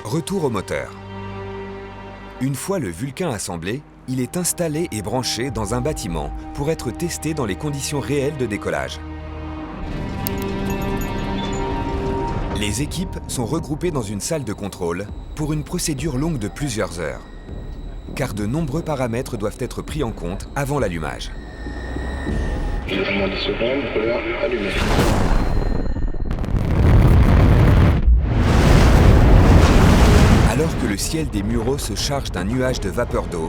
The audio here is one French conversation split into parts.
Retour au moteur. Une fois le Vulcain assemblé, il est installé et branché dans un bâtiment pour être testé dans les conditions réelles de décollage. Les équipes sont regroupées dans une salle de contrôle pour une procédure longue de plusieurs heures, car de nombreux paramètres doivent être pris en compte avant l'allumage. Moins 10 secondes, couleur allumée. Alors que le ciel des Mureaux se charge d'un nuage de vapeur d'eau,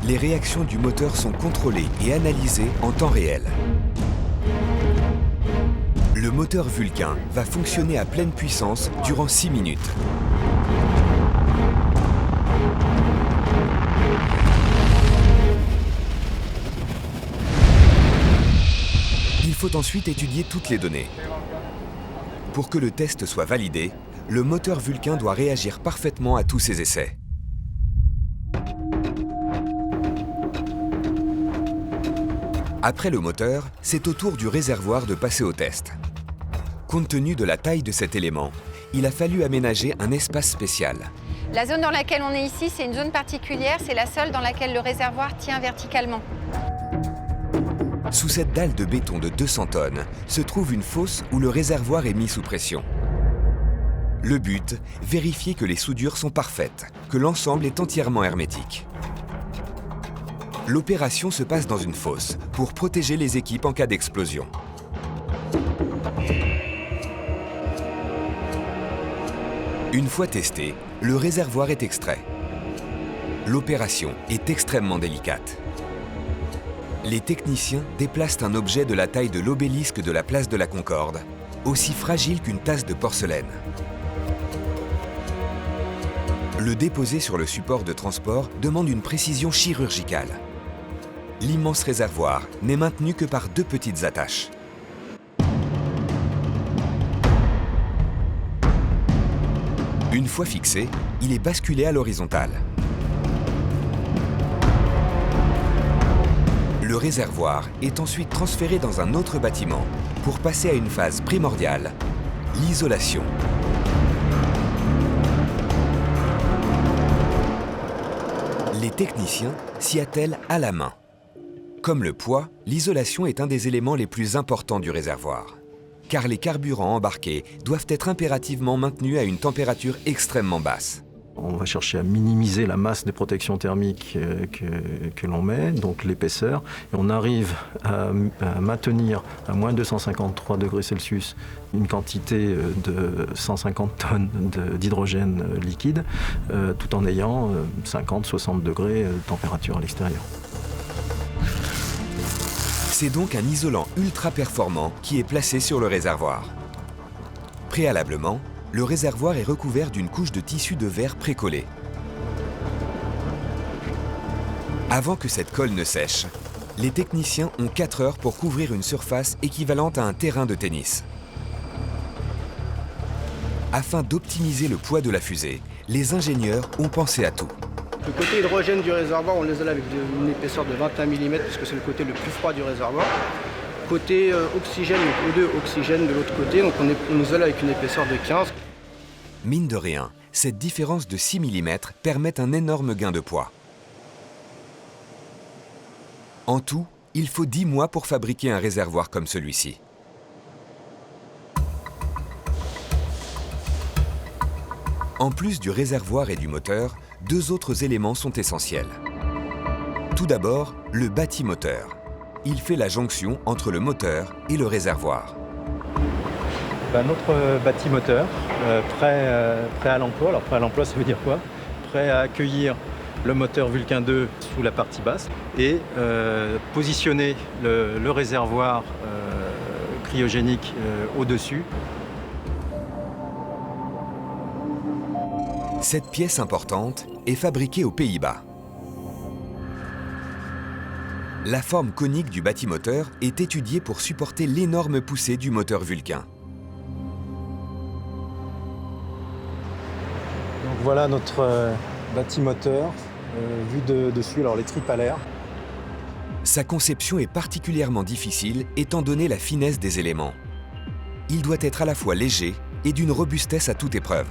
les réactions du moteur sont contrôlées et analysées en temps réel. Le moteur Vulcain va fonctionner à pleine puissance durant 6 minutes. Il faut ensuite étudier toutes les données. Pour que le test soit validé, le moteur Vulcain doit réagir parfaitement à tous ses essais. Après le moteur, c'est au tour du réservoir de passer au test. Compte tenu de la taille de cet élément, il a fallu aménager un espace spécial. La zone dans laquelle on est ici, c'est une zone particulière, c'est la seule dans laquelle le réservoir tient verticalement. Sous cette dalle de béton de 200 tonnes se trouve une fosse où le réservoir est mis sous pression. Le but, vérifier que les soudures sont parfaites, que l'ensemble est entièrement hermétique. L'opération se passe dans une fosse pour protéger les équipes en cas d'explosion. Une fois testé, le réservoir est extrait. L'opération est extrêmement délicate. Les techniciens déplacent un objet de la taille de l'obélisque de la place de la Concorde, aussi fragile qu'une tasse de porcelaine. Le déposer sur le support de transport demande une précision chirurgicale. L'immense réservoir n'est maintenu que par 2 petites attaches. Une fois fixé, il est basculé à l'horizontale. Le réservoir est ensuite transféré dans un autre bâtiment pour passer à une phase primordiale, l'isolation. Les techniciens s'y attellent à la main. Comme le poids, l'isolation est un des éléments les plus importants du réservoir, car les carburants embarqués doivent être impérativement maintenus à une température extrêmement basse. On va chercher à minimiser la masse des protections thermiques que l'on met, donc l'épaisseur, et on arrive à maintenir à moins 253 degrés Celsius une quantité de 150 tonnes d'hydrogène liquide, tout en ayant 50-60 degrés de température à l'extérieur. C'est donc un isolant ultra performant qui est placé sur le réservoir. Préalablement, le réservoir est recouvert d'une couche de tissu de verre précollé. Avant que cette colle ne sèche, les techniciens ont 4 heures pour couvrir une surface équivalente à un terrain de tennis. Afin d'optimiser le poids de la fusée, les ingénieurs ont pensé à tout. Le côté hydrogène du réservoir, on l'isole avec une épaisseur de 21 mm puisque c'est le côté le plus froid du réservoir. Côté oxygène, donc O2 oxygène de l'autre côté, donc on isole avec une épaisseur de 15. Mine de rien, cette différence de 6 mm permet un énorme gain de poids. En tout, il faut 10 mois pour fabriquer un réservoir comme celui-ci. En plus du réservoir et du moteur, 2 autres éléments sont essentiels. Tout d'abord, le bâtimoteur. Il fait la jonction entre le moteur et le réservoir. Notre bâtimoteur, prêt à l'emploi. Alors prêt à l'emploi, ça veut dire quoi? Prêt à accueillir le moteur Vulcain 2 sous la partie basse et positionner le réservoir cryogénique au-dessus. Cette pièce importante est fabriquée aux Pays-Bas. La forme conique du bâtimoteur est étudiée pour supporter l'énorme poussée du moteur Vulcain. Donc voilà notre bâtimoteur vu de dessus, alors les tripes à l'air. Sa conception est particulièrement difficile étant donné la finesse des éléments. Il doit être à la fois léger et d'une robustesse à toute épreuve.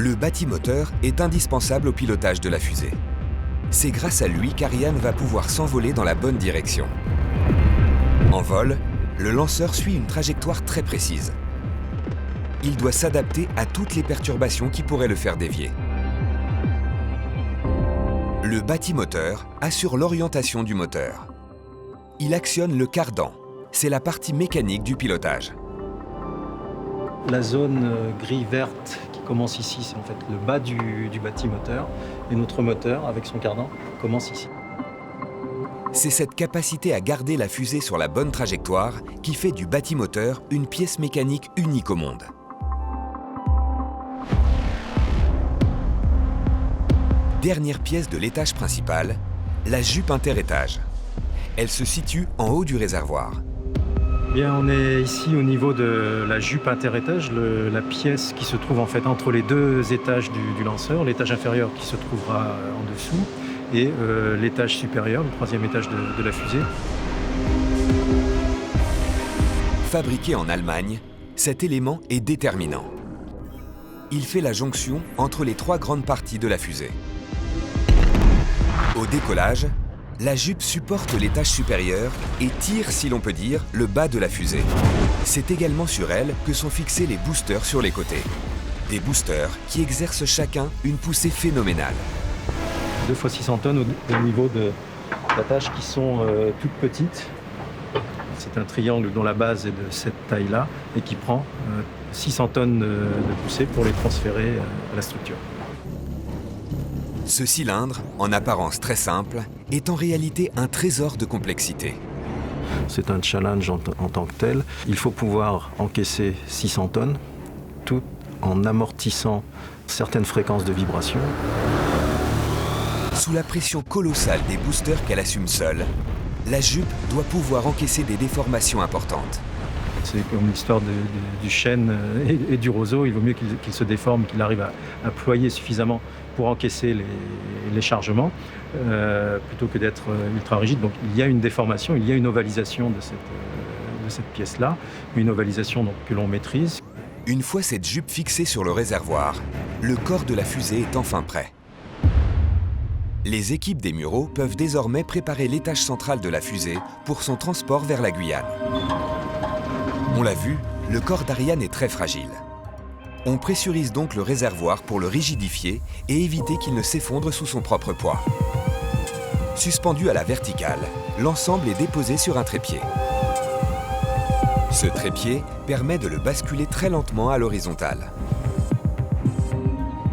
Le bâtimoteur est indispensable au pilotage de la fusée. C'est grâce à lui qu'Ariane va pouvoir s'envoler dans la bonne direction. En vol, le lanceur suit une trajectoire très précise. Il doit s'adapter à toutes les perturbations qui pourraient le faire dévier. Le bâtimoteur assure l'orientation du moteur. Il actionne le cardan, c'est la partie mécanique du pilotage. La zone gris-verte qui commence ici, c'est en fait le bas du bâtimoteur. Et notre moteur, avec son cardan, commence ici. C'est cette capacité à garder la fusée sur la bonne trajectoire qui fait du bâtimoteur une pièce mécanique unique au monde. Dernière pièce de l'étage principal, la jupe interétage. Elle se situe en haut du réservoir. Bien, on est ici au niveau de la jupe interétage, la pièce qui se trouve en fait entre les deux étages du lanceur, l'étage inférieur qui se trouvera en dessous et l'étage supérieur, le troisième étage de la fusée. Fabriqué en Allemagne, cet élément est déterminant. Il fait la jonction entre les trois grandes parties de la fusée. Au décollage, la jupe supporte l'étage supérieur et tire, si l'on peut dire, le bas de la fusée. C'est également sur elle que sont fixés les boosters sur les côtés. Des boosters qui exercent chacun une poussée phénoménale. 2 fois 600 tonnes au niveau d'attaches qui sont toutes petites. C'est un triangle dont la base est de cette taille-là et qui prend 600 tonnes de poussée pour les transférer à la structure. Ce cylindre, en apparence très simple, est en réalité un trésor de complexité. C'est un challenge en tant que tel. Il faut pouvoir encaisser 600 tonnes tout en amortissant certaines fréquences de vibration. Sous la pression colossale des boosters qu'elle assume seule, la jupe doit pouvoir encaisser des déformations importantes. C'est comme l'histoire du chêne et du roseau. Il vaut mieux qu'il se déforme, qu'il arrive à ployer suffisamment pour encaisser les chargements, plutôt que d'être ultra rigide. Donc il y a une déformation, il y a une ovalisation de cette pièce-là, une ovalisation donc, que l'on maîtrise. Une fois cette jupe fixée sur le réservoir, le corps de la fusée est enfin prêt. Les équipes des Mureaux peuvent désormais préparer l'étage central de la fusée pour son transport vers la Guyane. On l'a vu, le corps d'Ariane est très fragile. On pressurise donc le réservoir pour le rigidifier et éviter qu'il ne s'effondre sous son propre poids. Suspendu à la verticale, l'ensemble est déposé sur un trépied. Ce trépied permet de le basculer très lentement à l'horizontale.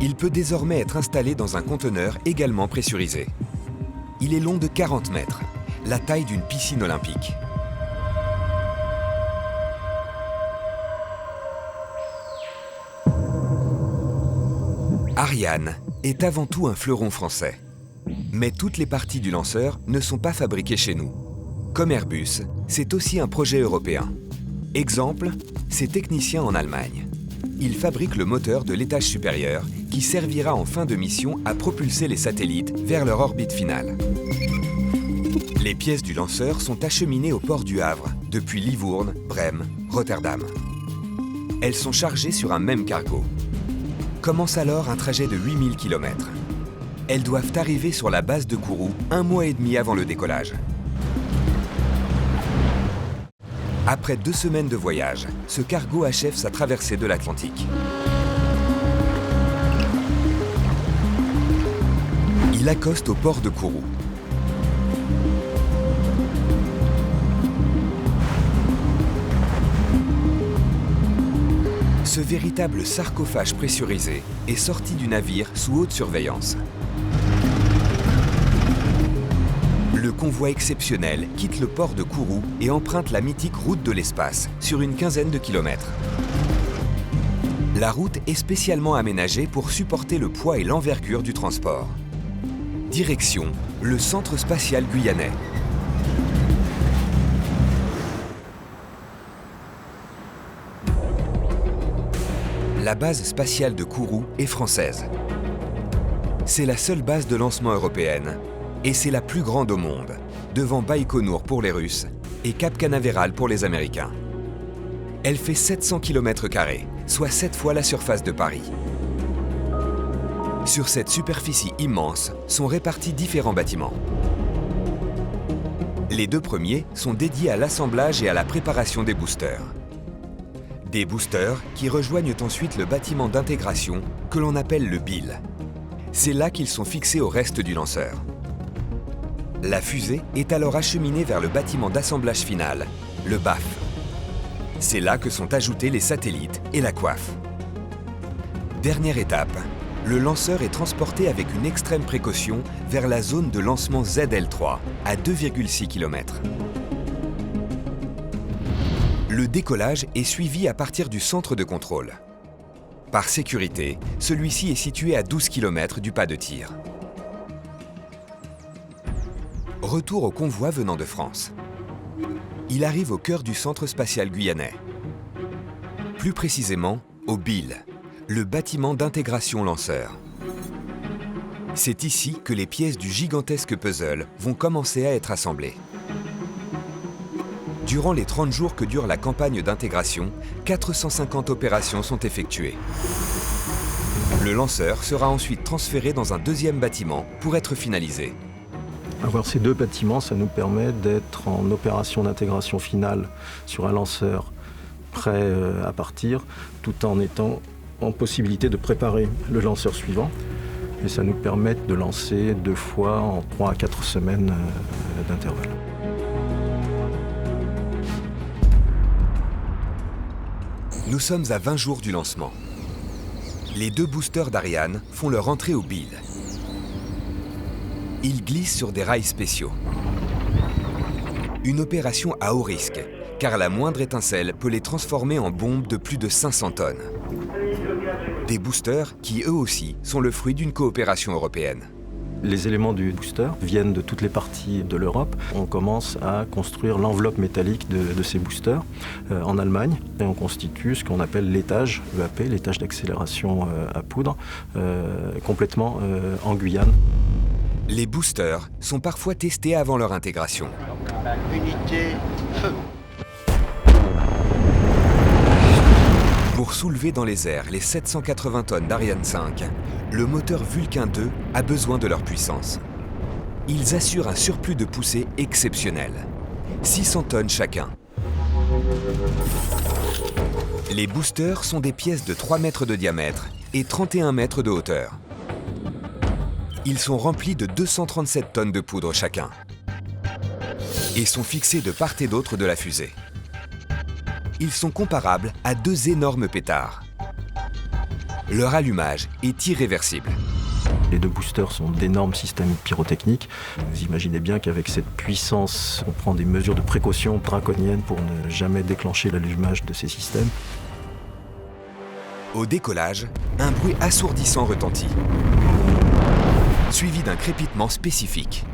Il peut désormais être installé dans un conteneur également pressurisé. Il est long de 40 mètres, la taille d'une piscine olympique. Ariane est avant tout un fleuron français. Mais toutes les parties du lanceur ne sont pas fabriquées chez nous. Comme Airbus, c'est aussi un projet européen. Exemple, ces techniciens en Allemagne. Ils fabriquent le moteur de l'étage supérieur qui servira en fin de mission à propulser les satellites vers leur orbite finale. Les pièces du lanceur sont acheminées au port du Havre, depuis Livourne, Brême, Rotterdam. Elles sont chargées sur un même cargo. Commence alors un trajet de 8000 km. Elles doivent arriver sur la base de Kourou 1 mois et demi avant le décollage. Après 2 semaines de voyage, ce cargo achève sa traversée de l'Atlantique. Il accoste au port de Kourou. Ce véritable sarcophage pressurisé est sorti du navire sous haute surveillance. Le convoi exceptionnel quitte le port de Kourou et emprunte la mythique route de l'espace sur une quinzaine de kilomètres. La route est spécialement aménagée pour supporter le poids et l'envergure du transport. Direction, le centre spatial guyanais. La base spatiale de Kourou est française. C'est la seule base de lancement européenne et c'est la plus grande au monde, devant Baïkonour pour les Russes et Cap Canaveral pour les Américains. Elle fait 700 km², soit 7 fois la surface de Paris. Sur cette superficie immense sont répartis différents bâtiments. Les deux premiers sont dédiés à l'assemblage et à la préparation des boosters. Des boosters qui rejoignent ensuite le bâtiment d'intégration que l'on appelle le BIL. C'est là qu'ils sont fixés au reste du lanceur. La fusée est alors acheminée vers le bâtiment d'assemblage final, le BAF. C'est là que sont ajoutés les satellites et la coiffe. Dernière étape, le lanceur est transporté avec une extrême précaution vers la zone de lancement ZL3, à 2,6 km. Le décollage est suivi à partir du centre de contrôle. Par sécurité, celui-ci est situé à 12 km du pas de tir. Retour au convoi venant de France. Il arrive au cœur du centre spatial guyanais. Plus précisément, au BIL, le bâtiment d'intégration lanceur. C'est ici que les pièces du gigantesque puzzle vont commencer à être assemblées. Durant les 30 jours que dure la campagne d'intégration, 450 opérations sont effectuées. Le lanceur sera ensuite transféré dans un deuxième bâtiment pour être finalisé. Avoir ces deux bâtiments, ça nous permet d'être en opération d'intégration finale sur un lanceur prêt à partir, tout en étant en possibilité de préparer le lanceur suivant. Et ça nous permet de lancer 2 fois en 3 à 4 semaines d'intervalle. Nous sommes à 20 jours du lancement. Les 2 boosters d'Ariane font leur entrée au BIL. Ils glissent sur des rails spéciaux. Une opération à haut risque, car la moindre étincelle peut les transformer en bombes de plus de 500 tonnes. Des boosters qui, eux aussi, sont le fruit d'une coopération européenne. Les éléments du booster viennent de toutes les parties de l'Europe. On commence à construire l'enveloppe métallique de ces boosters en Allemagne. Et on constitue ce qu'on appelle l'étage EAP, l'étage d'accélération à poudre, complètement en Guyane. Les boosters sont parfois testés avant leur intégration. Unité, feu. Pour soulever dans les airs les 780 tonnes d'Ariane 5, le moteur Vulcain 2 a besoin de leur puissance. Ils assurent un surplus de poussée exceptionnel, 600 tonnes chacun. Les boosters sont des pièces de 3 mètres de diamètre et 31 mètres de hauteur. Ils sont remplis de 237 tonnes de poudre chacun et sont fixés de part et d'autre de la fusée. Ils sont comparables à 2 énormes pétards. Leur allumage est irréversible. Les 2 boosters sont d'énormes systèmes pyrotechniques. Vous imaginez bien qu'avec cette puissance, on prend des mesures de précaution draconiennes pour ne jamais déclencher l'allumage de ces systèmes. Au décollage, un bruit assourdissant retentit, suivi d'un crépitement spécifique.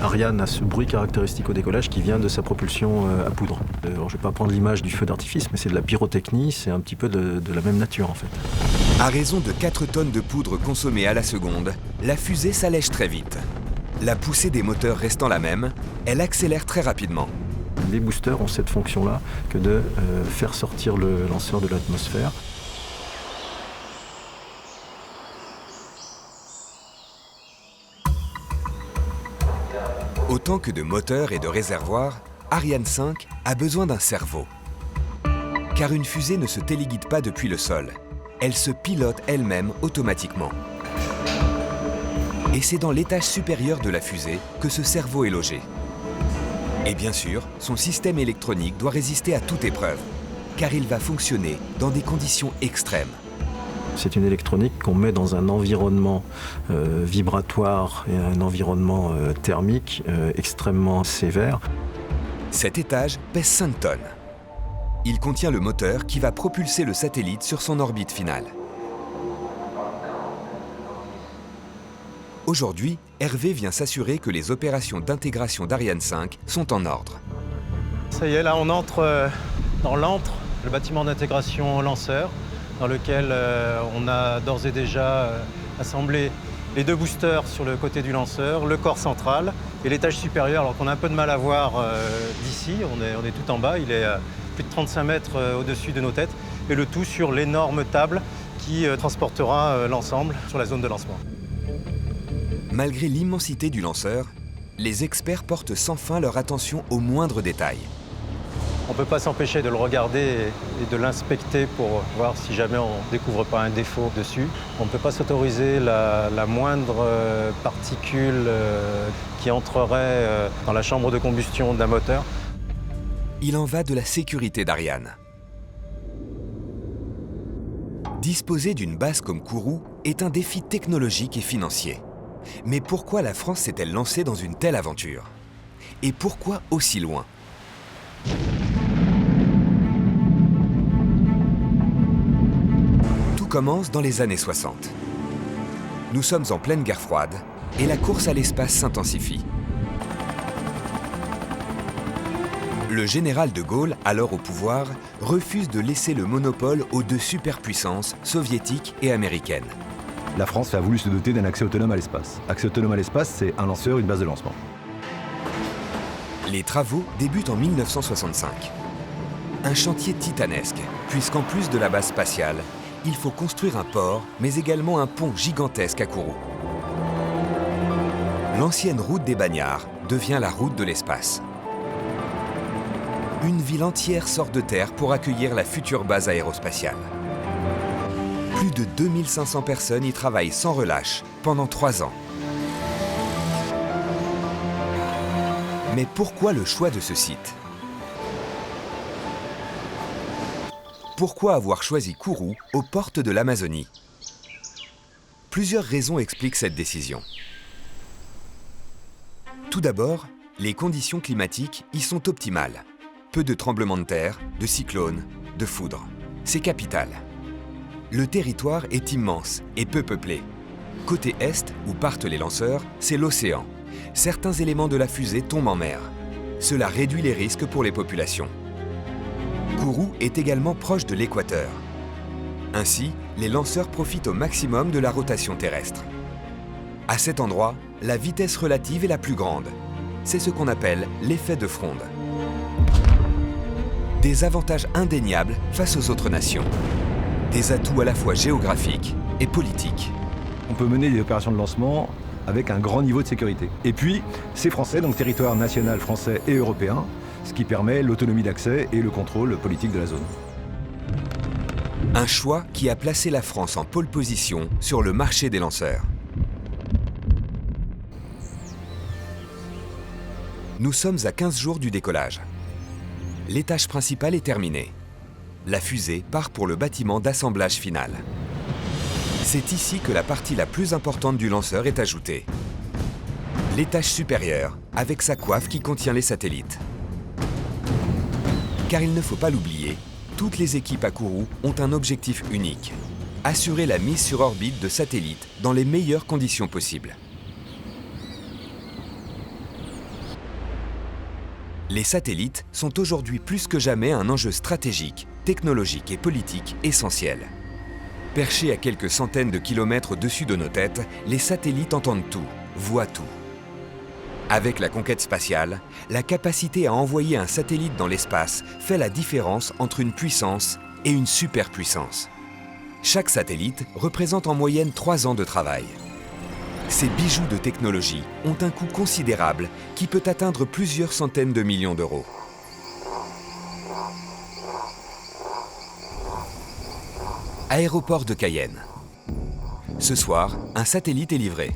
Ariane a ce bruit caractéristique au décollage qui vient de sa propulsion à poudre. Alors, je ne vais pas prendre l'image du feu d'artifice, mais c'est de la pyrotechnie, c'est un petit peu de la même nature en fait. À raison de 4 tonnes de poudre consommée à la seconde, la fusée s'allège très vite. La poussée des moteurs restant la même, elle accélère très rapidement. Les boosters ont cette fonction-là que de faire sortir le lanceur de l'atmosphère. Autant que de moteurs et de réservoirs, Ariane 5 a besoin d'un cerveau. Car une fusée ne se téléguide pas depuis le sol. Elle se pilote elle-même automatiquement. Et c'est dans l'étage supérieur de la fusée que ce cerveau est logé. Et bien sûr, son système électronique doit résister à toute épreuve, car il va fonctionner dans des conditions extrêmes. C'est une électronique qu'on met dans un environnement vibratoire et un environnement thermique extrêmement sévère. Cet étage pèse 5 tonnes. Il contient le moteur qui va propulser le satellite sur son orbite finale. Aujourd'hui, Hervé vient s'assurer que les opérations d'intégration d'Ariane 5 sont en ordre. Ça y est, là on entre dans l'antre, le bâtiment d'intégration lanceur, dans lequel on a d'ores et déjà assemblé les 2 boosters sur le côté du lanceur, le corps central et l'étage supérieur, alors qu'on a un peu de mal à voir d'ici, on est tout en bas, il est plus de 35 mètres au-dessus de nos têtes. et le tout sur l'énorme table qui transportera l'ensemble sur la zone de lancement. Malgré l'immensité du lanceur, les experts portent sans fin leur attention aux moindres détails. On ne peut pas s'empêcher de le regarder et de l'inspecter pour voir si jamais on ne découvre pas un défaut dessus. On ne peut pas s'autoriser la moindre particule qui entrerait dans la chambre de combustion d'un moteur. Il en va de la sécurité d'Ariane. Disposer d'une base comme Kourou est un défi technologique et financier. Mais pourquoi la France s'est-elle lancée dans une telle aventure? Et pourquoi aussi loin? Tout commence dans les années 60. Nous sommes en pleine guerre froide et la course à l'espace s'intensifie. Le général de Gaulle, alors au pouvoir, refuse de laisser le monopole aux deux superpuissances soviétiques et américaines. La France a voulu se doter d'un accès autonome à l'espace. Accès autonome à l'espace, c'est un lanceur, une base de lancement. Les travaux débutent en 1965. Un chantier titanesque, puisqu'en plus de la base spatiale, il faut construire un port, mais également un pont gigantesque à Kourou. L'ancienne route des Bagnards devient la route de l'espace. Une ville entière sort de terre pour accueillir la future base aérospatiale. Plus de 2500 personnes y travaillent sans relâche pendant 3 ans. Mais pourquoi le choix de ce site? Pourquoi avoir choisi Kourou aux portes de l'Amazonie? Plusieurs raisons expliquent cette décision. Tout d'abord, les conditions climatiques y sont optimales. Peu de tremblements de terre, de cyclones, de foudres. C'est capital. Le territoire est immense et peu peuplé. Côté est, où partent les lanceurs, c'est l'océan. Certains éléments de la fusée tombent en mer. Cela réduit les risques pour les populations. Kourou est également proche de l'équateur. Ainsi, les lanceurs profitent au maximum de la rotation terrestre. À cet endroit, la vitesse relative est la plus grande. C'est ce qu'on appelle l'effet de fronde. Des avantages indéniables face aux autres nations. Des atouts à la fois géographiques et politiques. On peut mener des opérations de lancement avec un grand niveau de sécurité. Et puis, c'est français, donc territoire national français et européen, ce qui permet l'autonomie d'accès et le contrôle politique de la zone. Un choix qui a placé la France en pole position sur le marché des lanceurs. Nous sommes à 15 jours du décollage. L'étage principal est terminé. La fusée part pour le bâtiment d'assemblage final. C'est ici que la partie la plus importante du lanceur est ajoutée. L'étage supérieur, avec sa coiffe qui contient les satellites. Car il ne faut pas l'oublier, toutes les équipes à Kourou ont un objectif unique. Assurer la mise sur orbite de satellites dans les meilleures conditions possibles. Les satellites sont aujourd'hui plus que jamais un enjeu stratégique, technologique et politique essentiel. Perchés à quelques centaines de kilomètres au-dessus de nos têtes, les satellites entendent tout, voient tout. Avec la conquête spatiale, la capacité à envoyer un satellite dans l'espace fait la différence entre une puissance et une superpuissance. Chaque satellite représente en moyenne 3 ans de travail. Ces bijoux de technologie ont un coût considérable qui peut atteindre plusieurs centaines de millions d'euros. Aéroport de Cayenne. Ce soir, un satellite est livré.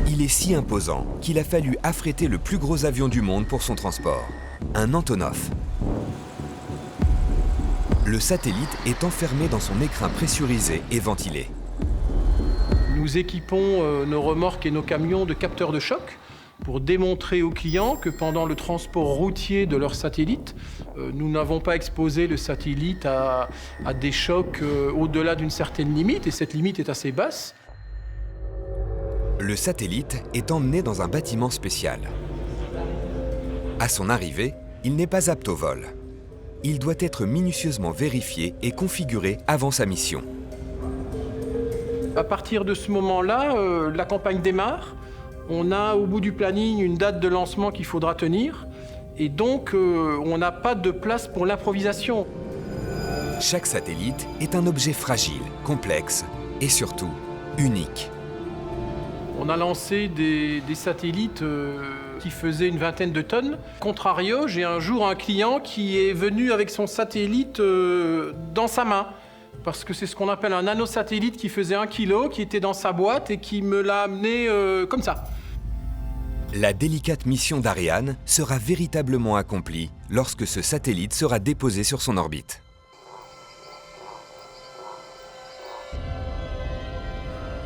Il est si imposant qu'il a fallu affréter le plus gros avion du monde pour son transport, un Antonov. Le satellite est enfermé dans son écrin pressurisé et ventilé. Nous équipons nos remorques et nos camions de capteurs de choc pour démontrer aux clients que pendant le transport routier de leur satellite, nous n'avons pas exposé le satellite à des chocs au-delà d'une certaine limite, et cette limite est assez basse. Le satellite est emmené dans un bâtiment spécial. À son arrivée, il n'est pas apte au vol. Il doit être minutieusement vérifié et configuré avant sa mission. À partir de ce moment-là, la campagne démarre. On a au bout du planning une date de lancement qu'il faudra tenir. Et donc, on n'a pas de place pour l'improvisation. Chaque satellite est un objet fragile, complexe et surtout unique. On a lancé des satellites qui faisaient une vingtaine de tonnes. Contrario, j'ai un jour un client qui est venu avec son satellite dans sa main. Parce que c'est ce qu'on appelle un nanosatellite qui faisait 1 kg, qui était dans sa boîte et qui me l'a amené comme ça. La délicate mission d'Ariane sera véritablement accomplie lorsque ce satellite sera déposé sur son orbite.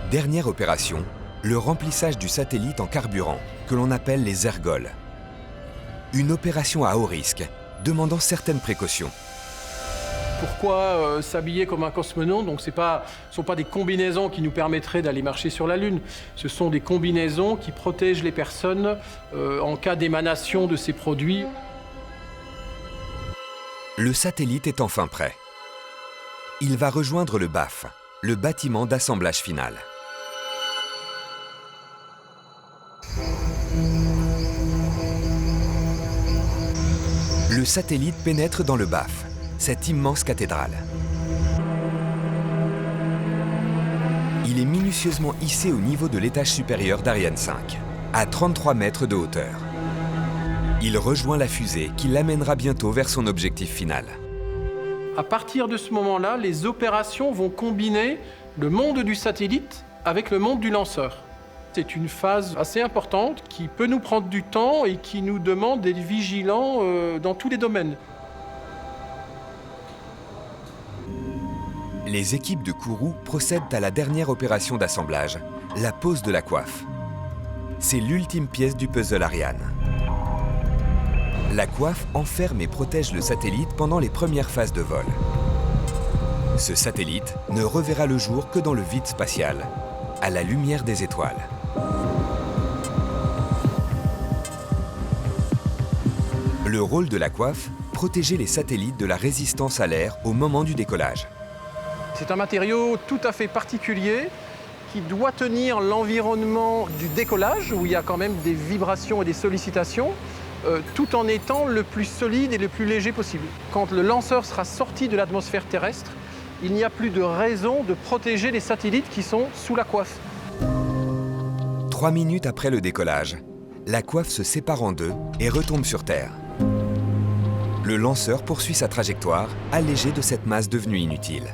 Dernière opération, le remplissage du satellite en carburant, que l'on appelle les ergols. Une opération à haut risque, demandant certaines précautions. Pourquoi s'habiller comme un cosmonaute? Donc ce ne sont pas des combinaisons qui nous permettraient d'aller marcher sur la Lune. Ce sont des combinaisons qui protègent les personnes en cas d'émanation de ces produits. Le satellite est enfin prêt. Il va rejoindre le BAF, le bâtiment d'assemblage final. Le satellite pénètre dans le BAF, cette immense cathédrale. Il est minutieusement hissé au niveau de l'étage supérieur d'Ariane 5, à 33 mètres de hauteur. Il rejoint la fusée qui l'amènera bientôt vers son objectif final. À partir de ce moment-là, les opérations vont combiner le monde du satellite avec le monde du lanceur. C'est une phase assez importante qui peut nous prendre du temps et qui nous demande d'être vigilants dans tous les domaines. Les équipes de Kourou procèdent à la dernière opération d'assemblage, la pose de la coiffe. C'est l'ultime pièce du puzzle Ariane. La coiffe enferme et protège le satellite pendant les premières phases de vol. Ce satellite ne reverra le jour que dans le vide spatial, à la lumière des étoiles. Le rôle de la coiffe, protéger les satellites de la résistance à l'air au moment du décollage. C'est un matériau tout à fait particulier qui doit tenir l'environnement du décollage, où il y a quand même des vibrations et des sollicitations, tout en étant le plus solide et le plus léger possible. Quand le lanceur sera sorti de l'atmosphère terrestre, il n'y a plus de raison de protéger les satellites qui sont sous la coiffe. 3 minutes après le décollage, la coiffe se sépare en deux et retombe sur Terre. Le lanceur poursuit sa trajectoire, allégé de cette masse devenue inutile.